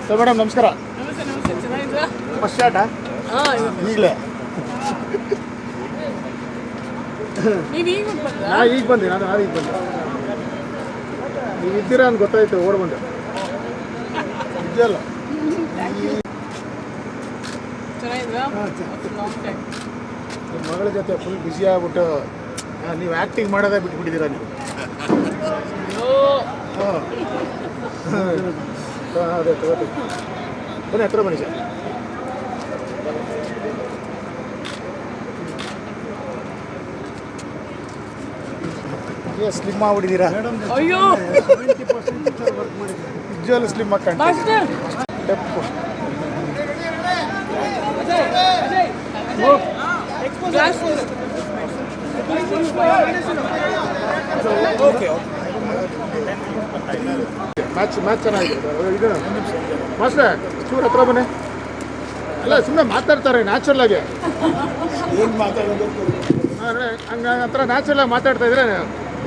So madam ನಮಸ್ಕಾರ. First ಶಾರ್ಟಾ ಈಗಲೇ? ಈಗ ಬಂದೆ ನಾನು ಈಗ ಬಂದೆ. ನೀವು ಇದ್ದೀರಾ ಅಂತ ಗೊತ್ತಾಯ್ತು, ಓಡ್ ಬಂದೆ. ಇದೆಯಲ್ಲ ಮಗಳ ಜೊತೆ ಫುಲ್ ಬ್ಯುಸಿ ಆಗ್ಬಿಟ್ಟು ನೀವು ಆ್ಯಕ್ಟಿಂಗ್ ಮಾಡೋದೇ ಬಿಟ್ಬಿಟ್ಟಿದ್ದೀರಾ ನೀವು. ಅದೇ ತಗೋತೀವಿ. ಬನ್ನಿ ಹತ್ರ ಬನ್ನಿ ಸರ್. ಸ್ಲಿಮ್ ಆಗ್ಬಿಟ್ಟಿದ್ದೀರಾ. ಅಯ್ಯೋ ನಿಜವಲ್ಲೂ ಸ್ಲಿಮ್ ಹಾಕೊಂಡು ಮ್ಯಾಚ್ ಚೆನ್ನಾಗಿದೆ. ಇದು ಮಾಸ್ಟ್ರೆ ಚೂರು ಹತ್ರ ಬನ್ನಿ. ಅಲ್ಲ ಸುಮ್ಮನೆ ಮಾತಾಡ್ತಾರೆ ನ್ಯಾಚುರಲ್ ಆಗಿ. ಏನು ಮಾತಾಡೋದು ಹಂಗೆ ಹತ್ರ ನ್ಯಾಚುರಲ್ ಆಗಿ ಮಾತಾಡ್ತಾ ಇದ್ರೆ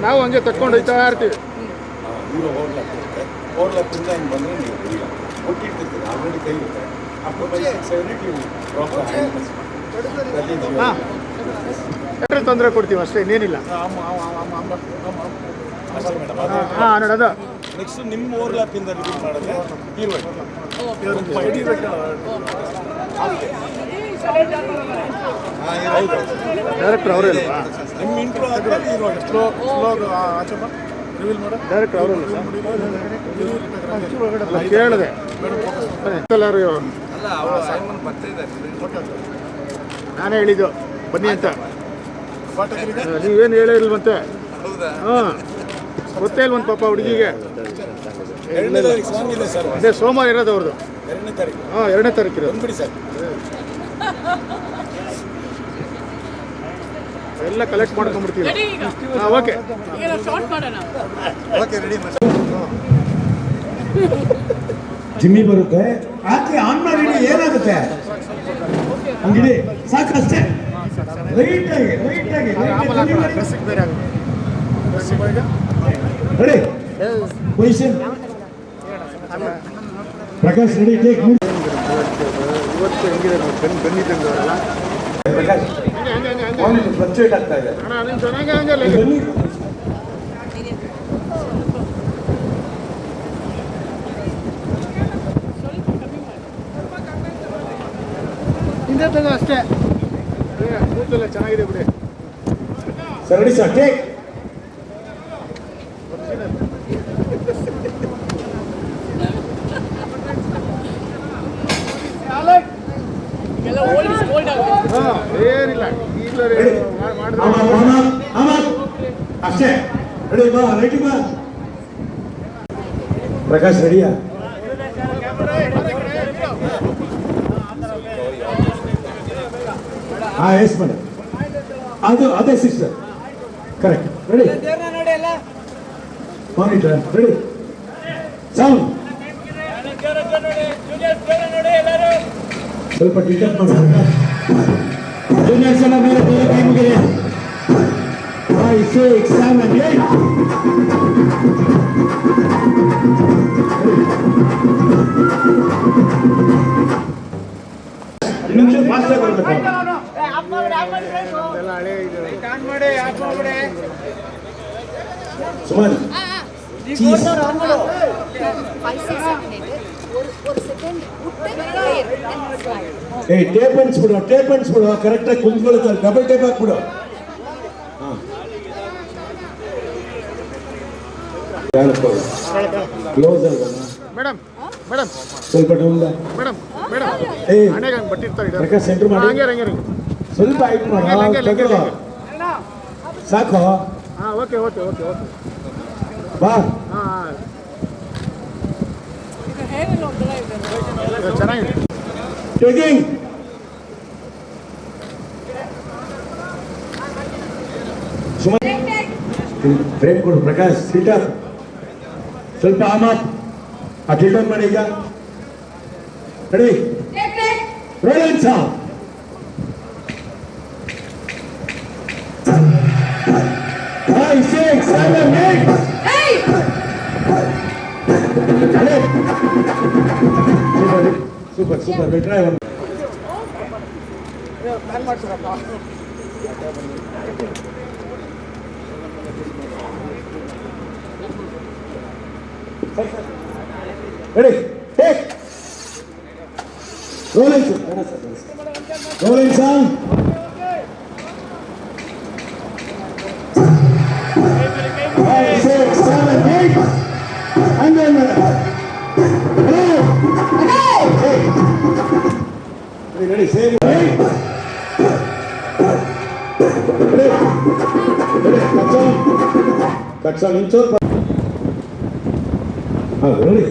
ನಾವು ಹಂಗೆ ತಕ್ಕೊಂಡು ಹೋಗ್ತಾ ಇರ್ತೀವಿ. ಇವರು ಓಡ್ಲತ್ತಿಂದ ಹಿಂಗೆ ಬಂದರೆ ನೀವು ಕೊಟ್ಟಿರ್ತೀರಿ ಆಲ್ರೆಡಿ ಕೈ ಇರುತ್ತೆ. ಹಾಂ ಎಟ್ರಲ್ಲಿ ತೊಂದರೆ ಕೊಡ್ತೀವಿ ಅಷ್ಟೇ, ಇನ್ನೇನಿಲ್ಲ. ಹಾಂ ನೋಡಿ ಅದು ನೆಕ್ಸ್ಟ್ ನಿಮ್ಮ ಓವರ್ಲ್ಯಾಪಿಂದ ರಿವೀಲ್ ಮಾಡಿದ್ರೆ ಡೈರೆಕ್ಟರ್ ಅವರೇ ಅಲ್ವಾ? ನಿಮ್ಮ ಇಂಟ್ರೋ ಆದರೆ ಸ್ಲೋ ಆಚೆ ರಿವೀಲ್ ಮಾಡೋ ಡೈರೆಕ್ಟರ್ ಅವರಲ್ಲ ಕೇಳಿದೆ ಎಲ್ಲರೂ. ನಾನೇ ಹೇಳಿದ್ದು ಬನ್ನಿ ಅಂತ, ನೀವೇನು ಹೇಳಿಲ್ವಂತೆ. ಹಾಂ ಗೊತ್ತೇ ಇಲ್ವಂತ ಪಾಪ ಹುಡುಗಿಗೆ. ಅದೇ ಸೋಮವಾರ ಇರೋದು ಅವ್ರದ್ದು. 2ನೇ ತಾರೀಕು. ಹಾಂ 2ನೇ ತಾರೀಕು ಇರೋದು. ಬಂದ್ಬಿಡಿ ಸರ್. ಎಲ್ಲ ಕಲೆಕ್ಟ್ ಮಾಡ್ಕೊಂಡ್ಬಿಡ್ತೀವಿ. ಹಾಂ ಓಕೆ ಓಕೆ ರೆಡಿ. ಜಿಮ್ಮಿ ಬರುತ್ತೆ ಆಕೆ ಆನ್ ಮಾಡಿ ಏನಾಗುತ್ತೆ ಹಂಗಿಡಿ ಸಾಕು ಅಷ್ಟೇ. ಲೈಟಾಗಿ ಬೇರೆ ready position. Prakash ready take. ಇವತ್ತು ಹೆಂಗಿದೆ ಬೆನ್ನಿದ್ದಂಗೆ ಅವರೆಲ್ಲ. ಪ್ರಕಾಶ್ ಫ್ಲಕ್ಚುಯೇಟ್ ಆಗ್ತಾ ಇದೆ. ನೀನು ಚೆನ್ನಾಗಿ ಹಂಗಲ್ಲ ಹಿಂದೆ ತಗೋ ಅಷ್ಟೇ. ಕೂದಲೆಲ್ಲ ಚೆನ್ನಾಗಿದೆ ಬಿಡಿ. Sir ready sir take. ಹಾಂ ಏನಿಲ್ಲ ಈಗಲೇ ಮಾಡಿದ್ರೆ ಅಷ್ಟೇ. ರೆಡಿ ಬಾ ರೈಟಿ ಬಾ. ಪ್ರಕಾಶ್ ರೆಡಿಯಾ? ಹಾಂ ಎಸ್ ಮೇಡಮ್. ಅದು ಅದೇ sister correct. Ready monitor ready sound. ಸ್ವಲ್ಪ ಟಿಕೆಟ್ ಮಾಡೋಣ. ಜೂನಿಯರ್ಸ್ ಎಲ್ಲ ಮೇಲೆ ಬೇರೆ ಟೈಮ್ಗೆ 5, 6, 7, 8. ನಿಮಿಷ ಫಾಸ್ಟ್ ಆಗಿ ಬರಬೇಕು. ಎಲ್ಲ ಹಳೆ ಇದು ಸುಮಾರು ಟೇಪ್ ಅನ್ಸ್ಬಿಡು ಕರೆಕ್ಟಾಗಿ ಕುಂತ್ಕೊಳ್ಳುತ್ತೆ. ಡಬಲ್ ಟೇಪ್ ಹಾಕ್ಬಿಡು. ಕ್ಲೋಸ್ ಅಲ್ವಾ ಮೇಡಮ್? ಮೇಡಮ್ ಸ್ವಲ್ಪ ಡೌನ್ ಮೇಡಮ್ ಮೇಡಮ್ ಹಣೆಗೆ ಹಂಗೆ ಬಟ್ಟಿರ್ತಾರೆ. ಪ್ರಕಾಶ್ ಸೆಂಟ್ರ್ ಮಾಡಿ ಹಂಗೆ ಹಂಗೆ ಹಂಗೆ ಸ್ವಲ್ಪ ಹೈಟ್ ಮಾಡು. ಸಾಕು. ಹಾಂ ಓಕೆ ಓಕೆ ಓಕೆ ಓಕೆ ಬಾ. ಹಾಂ ಚೆನ್ನಾಗಿದೆ. ಟೇಕಿಂಗ್ ಸುಮಾರು ಬ್ರೇಕ್ ಕೊಡು ಪ್ರಕಾಶ್. ಸೀಟರ್ ಸ್ವಲ್ಪ ಆಮ್ ಅಪ್. ಆ ಟಿಲ್ಡನ್ ಮಾಡಿ ಈಗ. Ready rolling sound. ಸೂಪರ್ ಬಿಟ್ರೆ ಒಂದು ಪ್ಲಾನ್ ಮಾಡ್ತೀರಪ್ಪ. Ready take rolling rolling song Five, six, seven, eight, and then ready, save it. Ready, cuts on inch. Ready.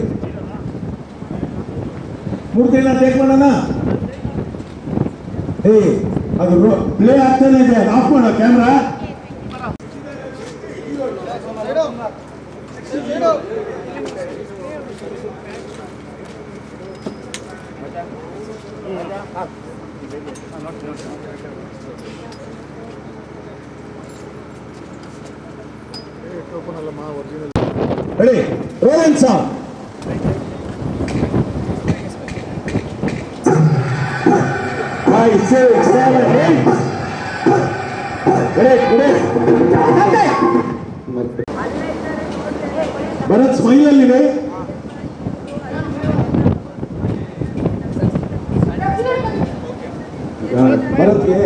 ಮೂರ್ತಿನ ಟೇಕ್ ಮಾಡೋಣ. ಅದು ಪ್ಲೇ ಆಗ್ತಾನೆ ಇದೆ, ಆಫ್ ಮಾಡೋ camera. Ready, rolling sound. Five, six, seven, eight. Ready. Bharath smile ಅಲ್ಲಿದೆ. ಭರತ್ಗೆ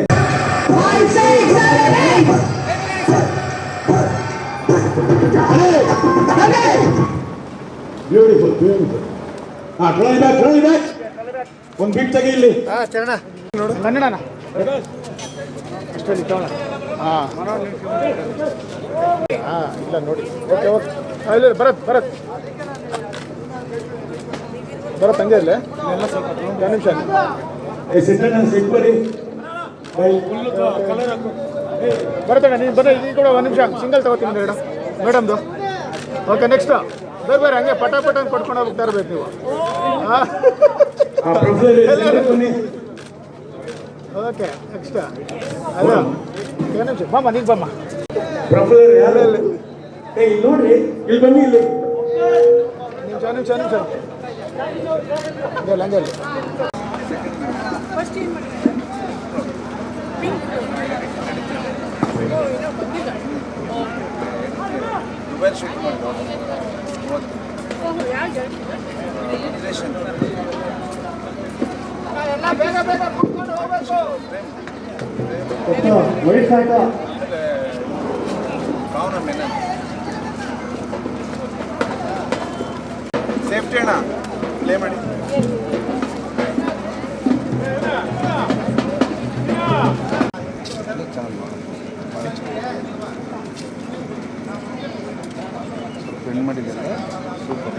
beautiful try back ಒಂದು ಬಿಟ್ ತೆಗಿ ಇಲ್ಲಿ. ಚರಣ ನೋಡು ಕನ್ನಡನ ಅಷ್ಟರಲ್ಲಿ ತಗೋಣ. ಇಲ್ಲ ನೋಡಿ. ಓಕೆ ಇಲ್ಲ ಭರತ್ ಹಂಗೆ ಇಲ್ಲೇ ಒಂದು ನಿಮಿಷ. ಸಿಟ್ ಬರಿ ಬರ್ತೇನೆ ನೀನು ಬನ್ನಿ ಈಗ ಕೂಡ ಒಂದು ನಿಮಿಷ ಸಿಂಗಲ್ ತಗೋತೀನಿ ಮೇಡಮ್ದು. ಓಕೆ ನೆಕ್ಸ್ಟ್ ಬೇರೆ ಹಂಗೆ ಪಟ ಅಂತ ಕೊಟ್ಕೊಂಡು ಹೋಗ್ತಾ ಇರ್ಬೇಕು ನೀವು. ಓಕೆ ನೆಕ್ಸ್ಟ್ ಅಲ್ಲ ಒಂದು ನಿಮಿಷ ಬಮ್ಮ ನೀನು ಬಮ್ಮ ಪ್ರೊಫೆಸರ್ ಯಾರಲ್ಲಿ ನೋಡ್ರಿ ಇಲ್ಲಿ ಬನ್ನಿ ಇಲ್ಲಿ ನಿಮಿಷ ಹಂಗೆ ಸೇಫ್ಟಿ ಅಣ್ಣ ಪ್ಲೇ ಮಾಡಿ. ಫ್ರೆಂಡ್ ಮಾಡಿದ್ದಾರೆ ಸೂಪರ್.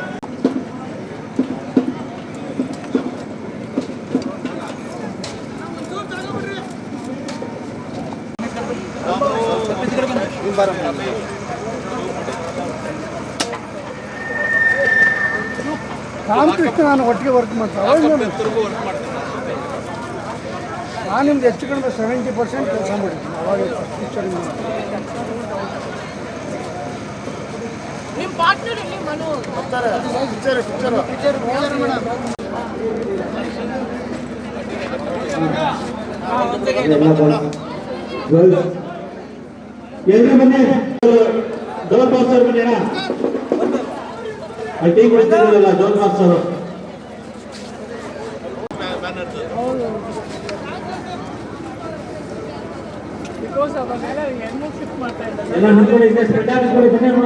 ರಾಮಕೃಷ್ಣ ನಾನು ಒಟ್ಟಿಗೆ ವರ್ಕ್ ಮಾಡ್ತಾರೆ. ನಾನು ನಿಮ್ದು ಹೆಚ್ಚು ಕಡಿಮೆ 70% ಕೆಲಸ ಮಾಡಿದ್ದೀನಿ ಅವಾಗ ಪಿಕ್ಚರಿಂಗ್. ನಿಮ್ಮ ಪಾರ್ಟ್ನರ್ ಇಲ್ಲಿ ಮನು ಹೋಗ್ತಾರೆ ಪಿಕ್ಚರ್ ಎಲ್ರು ಬನ್ನಿ. ಡೋರ್ ಮಾಸ್ಟರ್ ಬನ್ನಿ ಅಣ್ಣ. ಟೀ ಕೊಡ್ತಿರಲಿಲ್ಲ ಡೋರ್ ಮಾಸ್ಟರ್. ಬಿಕಾಸ್ ಅವಾಗೆಲ್ಲ ಹೆಣ್ಣು ಶಿಫ್ಟ್ ಮಾಡ್ತಾ ಇದ್ದಾರೆ. ಎಲ್ಲ ನಿಂತ್ಕೊಳ್ಳಿ, ಇದೆ ಸ್ಪ್ರೆಡ್ ಆಗಿಸ್ಕೊಳ್ಳಿ ಬನ್ನಿ ಅಮ್ಮ.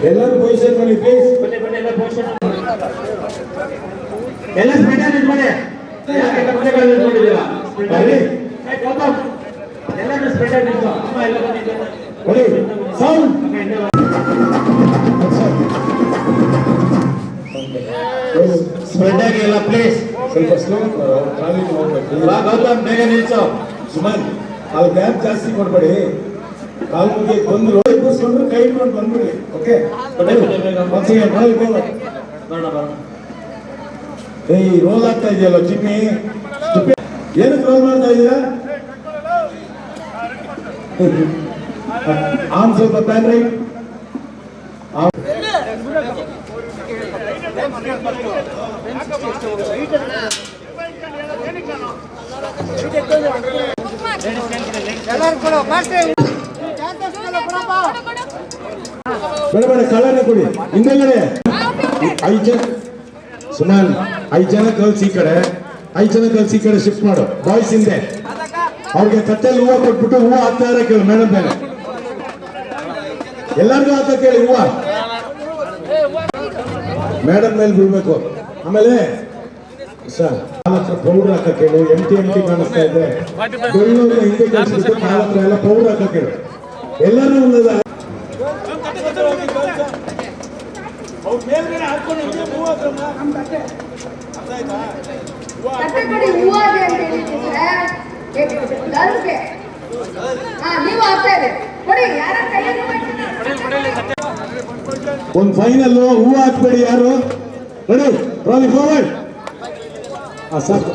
ಎಲ್ಲರೂ ಪೊಸಿಷನ್ ಮಾಡಿ ಪ್ಲೀಸ್. ಬನ್ನಿ ಎಲ್ಲ ಪೊಸಿಷನ್ ಎಲ್ಲ ಸ್ಪ್ರೆಡ್ ಆಗಿ ನಿಂತ್ಕೊಳ್ಳಿ. ಯಾಕೆ ಕಪ್ಪೆಗಳು ನಿಂತ್ಕೊಂಡಿದ್ದೀರಾ? ಬನ್ನಿ ಎಲ್ಲರೂ ಸ್ಪ್ರೆಡ್ ಆಗಿ ನಿಂತು. ಅಮ್ಮ ಎಲ್ಲ ಬನ್ನಿ ಸೌಂಡ್ ಸ್ಪ್ರೆಡ್ ಆಗಿ ಎಲ್ಲ ಪ್ಲೀಸ್. ಸ್ವಲ್ಪ ಸ್ಲೋ ಟ್ರಾವೆಲಿಂಗ್ ಹೋಗ್ಬೇಕು. ಗೌತಮ್ ಬೇಗ ನಿಲ್ಸು. ಸುಮನ್ ಅಲ್ಲಿ ಗ್ಯಾಪ್ ಜಾಸ್ತಿ ಕೊಡ್ಬೇಡಿ. ಕಾಲ್ಗೆ ಬಂದು ರೋಡ್ ಕೂರಿಸ್ಕೊಂಡ್ರೆ ಕೈ ಇಟ್ಕೊಂಡು ಬಂದ್ಬಿಡಿ. ಓಕೆ ಏಯ್ ರೋಲ್ ಆಗ್ತಾ ಇದೆಯಲ್ಲ ಜಿಮ್ಮಿ, ಏನಕ್ಕೆ ರೋಲ್ ಮಾಡ್ತಾ ಇದೀರಾ? ಆರ್ಮ್ ಸ್ವಲ್ಪ ಪ್ಯಾನ್ ರೈಟ್. ಬೇಡ ಬೇಡ ಕಲರ್ನೇ ಕೊಡಿ. ಹಿಂದೆಗಡೆ 5 ಜನ ಸುಮಾರು 5 ಜನ ಗರ್ಲ್ಸ್ ಈ ಕಡೆ, 5 ಜನ ಗರ್ಲ್ಸ್ ಈ ಕಡೆ ಶಿಫ್ಟ್ ಮಾಡು. ಬಾಯ್ಸ್ ಹಿಂದೆ ಅವ್ರಿಗೆ ತಟ್ಟೆಯಲ್ಲಿ ಹೂವು ಕೊಟ್ಬಿಟ್ಟು ಹೂವು ಹಾಕ್ತಾ ಇರೋ ಕೇಳು ಮೇಡಮ್ ಮೇಲೆ. ಎಲ್ಲರಿಗೂ ಹಾಕ ಕೇಳಿ ಹೂವು ಮೇಡಮ್ ಮೇಲೆ ಬಿಡ್ಬೇಕು. ಆಮೇಲೆ ಸರ್ ಹತ್ರ ಪೌಡರ್ ಹಾಕ ಕೇಳಿ. ಎಂಟಿ ಕಾಣಿಸ್ತಾ ಇದೆ. ಬೆಳ್ಳೂರಿನ ಹಿಂದೆ ಕಳಿಸ್ಬಿಟ್ಟು ಕಾಲ ಹತ್ರ ಎಲ್ಲ ಪೌಡರ್ ಹಾಕ ಕೇಳಿ. ಎಲ್ಲರೂ ಒಂದದ ಒಂದು ಫೈನಲ್ ಹೂವು ಹಾಕ್ಬೇಡಿ ಯಾರು. Ready trolley forward. ಸಾಕು.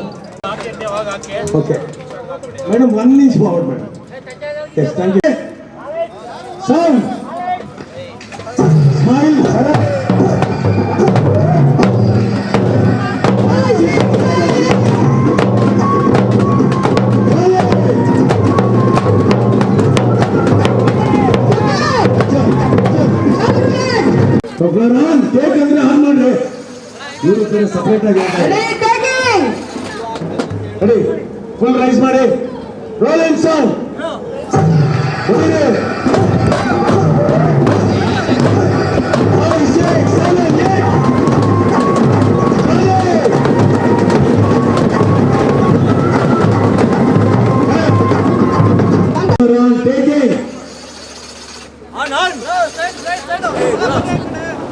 Okay madam 1 inch forward madam. Yes thank you. Sound smile. Take ಅಂದ್ರೆ ಆನ್ ಮಾಡ್ರಿ. ಇವರು ಸಪರೇಟ್ ಆಗಿ ರೆಡಿ ಫುಲ್ ರೈಸ್ ಮಾಡಿ. Roll and sound.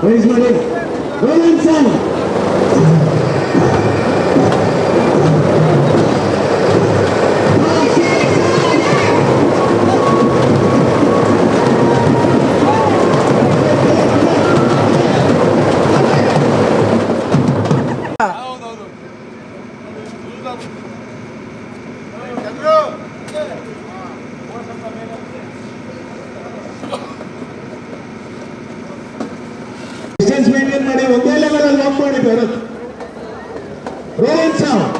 ರೈಸ್ ಮಾಡಿ. Roll and sound. Distance maintain ಮಾಡಿ. ಒಂದೇ ಲೆವೆಲ್ ಅಲ್ಲಿ ವಾಕ್ ಮಾಡಿ ಬರೋದು. Roll and sound.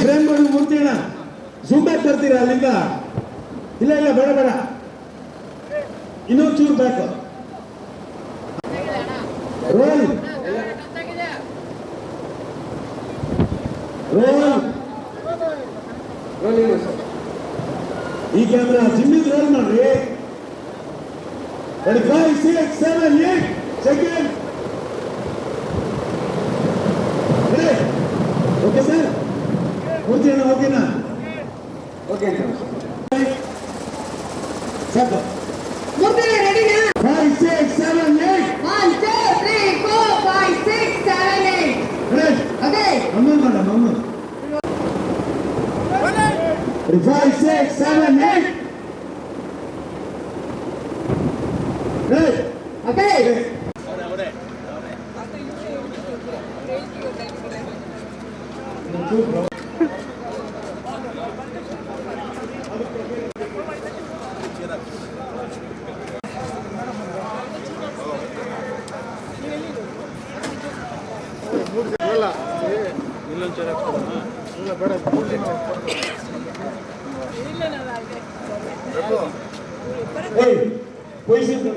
ಫ್ರೇಮ್ಗಳು ಮೂರ್ತಿನ ಜೂಮ್ ಬ್ಯಾಕ್ ಬರ್ತೀರಾ ಅಲ್ಲಿಂದ? ಇಲ್ಲ ಇಲ್ಲ ಬೇಡ ಬೇಡ, ಇನ್ನೊಂದು ಚೂರು ಬ್ಯಾಕ್. Roll roll. ಈ ಕ್ಯಾಮ್ರಾ ಜಿಮ್ಮಿದ್ ರೋಲ್ ಮಾಡ್ರಿ. 5 6 7 8 ಸೆಕೆಂಡ್. ಓಕೆ ಸರ್, ಮೂರ್ತಿಯಣ್ಣ ಓಕೆನಾ? ಓಕೆ ಸಾಕು. ಮೂರ್ತಿ ರೆಡಿನಾ? 5 6 7 8 1 2 3 4 5 6 7 8. ರೆಡಿ. ಓಕೆ ಅಮ್ಮ ಮೇಡಮ್ ಅಮ್ಮ. 5 6 7 8 ready. Okay Hey, position.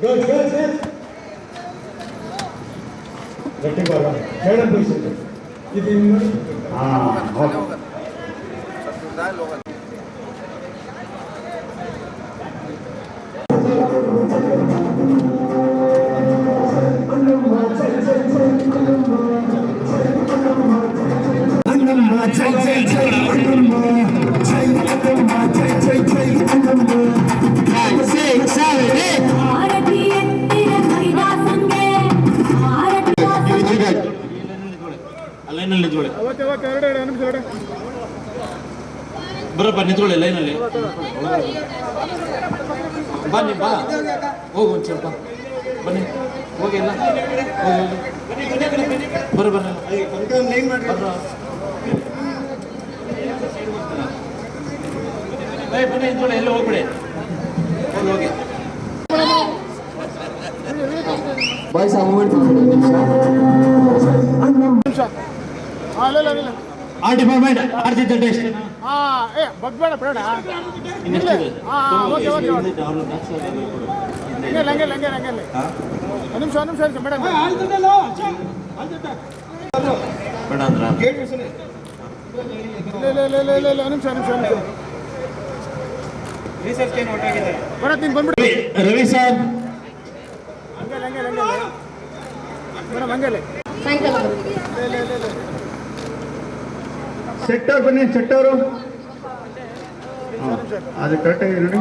Girls, girls, girls. Letting go. Madam, position. ಆರತಿ ಎತ್ತಿರ ಮಹಿಳಾ ಸಂಘೆ ಆರತಿ ಲೈನಲ್ಲಿ ನಿಂತ್ಕೊಳ್ಳಿ ಓಕೆ ಓಕೆ ಎರಡು ನಿಮಿಷ ಎರಡು ಬರಪ್ಪ ನಿಂತ್ಕೊಳ್ಳಿ ಲೈನಲ್ಲಿ ಬನ್ನಿ ಬಾ ಹೋಗು ಒಂದು ಸ್ವಲ್ಪ ಬನ್ನಿ ಹೋಗಿ ಎಲ್ಲ ಬರ್ರಿ ಬನ್ನಿ ನಿಂತ್ಕೊಳ್ಳಿ ಎಲ್ಲ ಹೋಗ್ಬಿಡಿ ಹೋಗಿ ನಿಮಿಷ ಹಾಂ ಇಲ್ಲ ಆರ್ ಡಿಪಾರ್ಟ್ಮೆಂಟ್ ಆರ್ತಿ ತಟೇಶ್ ಹಾಂ ಬಗ್ಬೇಡ ಬೇಡ ಹಾಂ ಓಕೆ ಓಕೆ ಹಂಗೆ ಒಂದು ನಿಮಿಷ ಇರ್ತೀನಿ ಮೇಡಮ್ ಬೇಡ ಅಂದ್ರ ಇಲ್ಲ ನಿಮಿಷ ಬರತ್ತೀನಿ ಬಂದ್ಬಿಟ್ಟು ರವಿ ಸರ್ ಹಂಗೆ ಮೇಡಮ್ ಹಂಗೆ ಸೆಟ್ ಅವ್ರು ಬನ್ನಿ ಸೆಟ್ ಅವರು ಅದು ಕರೆಕ್ಟಾಗಿ ನೋಡಿ